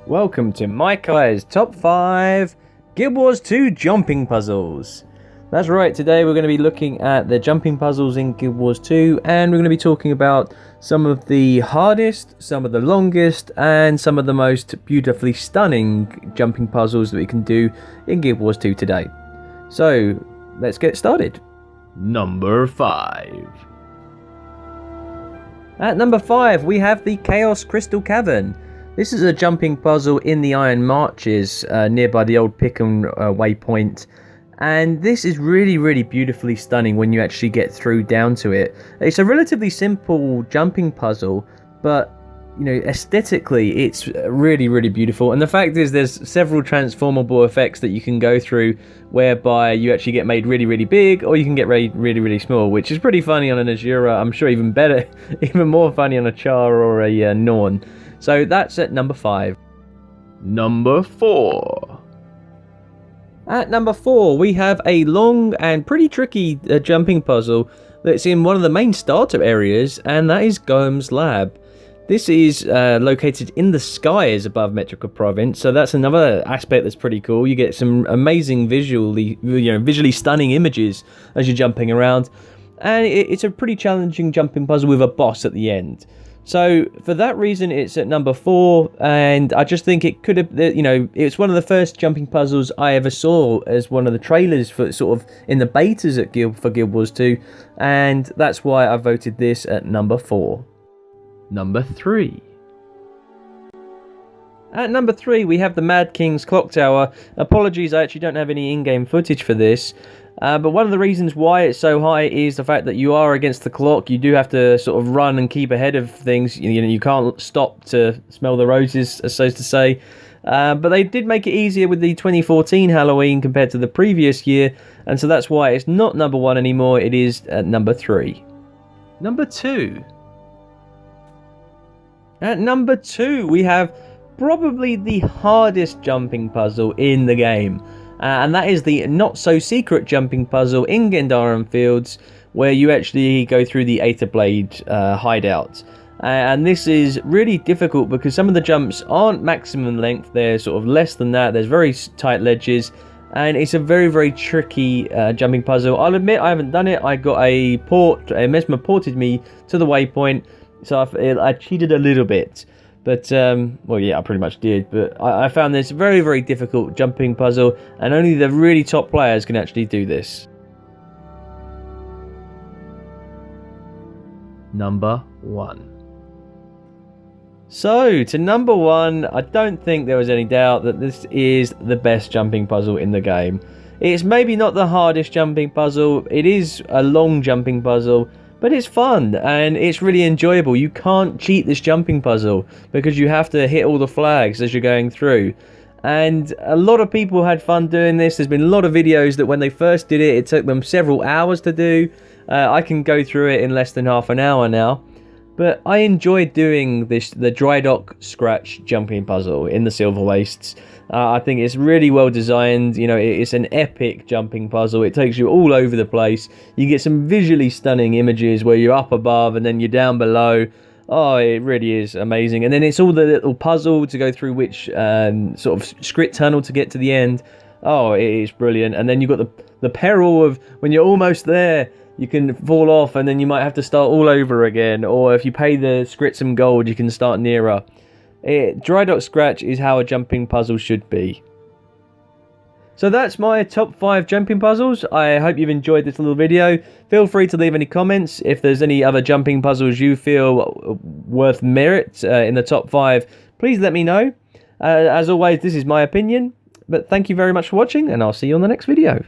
Welcome to Mikei's Top 5 Guild Wars 2 Jumping Puzzles. That's right, today we're going to be looking at the jumping puzzles in Guild Wars 2, and we're going to be talking about some of the hardest, some of the longest, and some of the most beautifully stunning jumping puzzles that we can do in Guild Wars 2 today. So, let's get started. Number 5. At number 5, we have the Chaos Crystal Cavern. This is a jumping puzzle in the Iron Marches nearby the old Pickham waypoint, and this is really beautifully stunning when you actually get through down to it. It's a relatively simple jumping puzzle, but you know, aesthetically it's really beautiful, and the fact is there's several transformable effects that you can go through whereby you actually get made really big, or you can get made really small, which is pretty funny on an Azura. I'm sure even better, even more funny on a Char or a Norn. So that's at number 5. Number 4. At number 4, we have a long and pretty tricky jumping puzzle that's in one of the main starter areas, and that is Gomes Lab. This is located in the skies above Metrica Province, so that's another aspect that's pretty cool. You get some amazing visually stunning images as you're jumping around, and it's a pretty challenging jumping puzzle with a boss at the end. So for that reason, it's at number 4, and I just think it could have, it's one of the first jumping puzzles I ever saw as one of the trailers for sort of in the betas at Guild Wars 2, and that's why I voted this at number 4. Number 3. At number 3, we have the Mad Kings Clocktower. Apologies, I actually don't have any in-game footage for this. But one of the reasons why it's so high is the fact that you are against the clock. You do have to sort of run and keep ahead of things. You can't stop to smell the roses, so to say. But they did make it easier with the 2014 Halloween compared to the previous year. And so that's why it's not number 1 anymore. It is at number 3. Number 2. At number 2, we have probably the hardest jumping puzzle in the game. And that is the not-so-secret jumping puzzle in Enfields, where you actually go through the Aether Blade hideout. And this is really difficult because some of the jumps aren't maximum length, they're sort of less than that, there's very tight ledges, and it's a very tricky jumping puzzle. I'll admit I haven't done it. I got a Mesmer ported me to the waypoint, so I cheated a little bit. But, well, yeah, I pretty much did. But I found this very difficult jumping puzzle, and only the really top players can actually do this. Number 1. So, to number 1, I don't think there was any doubt that this is the best jumping puzzle in the game. It's maybe not the hardest jumping puzzle. It is a long jumping puzzle, but it's fun and it's really enjoyable. You can't cheat this jumping puzzle because you have to hit all the flags as you're going through. And a lot of people had fun doing this. There's been a lot of videos that when they first did it, it took them several hours to do. I can go through it in less than half an hour now. But I enjoyed doing the Dry Dock Scratch jumping puzzle in the Silver Wastes. I think it's really well designed. You know, it's an epic jumping puzzle. It takes you all over the place. You get some visually stunning images where you're up above and then you're down below. Oh, it really is amazing. And then it's all the little puzzle to go through which sort of script tunnel to get to the end. Oh, it is brilliant. And then you've got the peril of when you're almost there, you can fall off and then you might have to start all over again. Or if you pay the script some gold, you can start nearer. Dry Dock Scratch is how a jumping puzzle should be. So that's my top 5 jumping puzzles. I hope you've enjoyed this little video. Feel free to leave any comments. If there's any other jumping puzzles you feel worth merit in the top 5, please let me know. As always, this is my opinion. But thank you very much for watching, and I'll see you on the next video.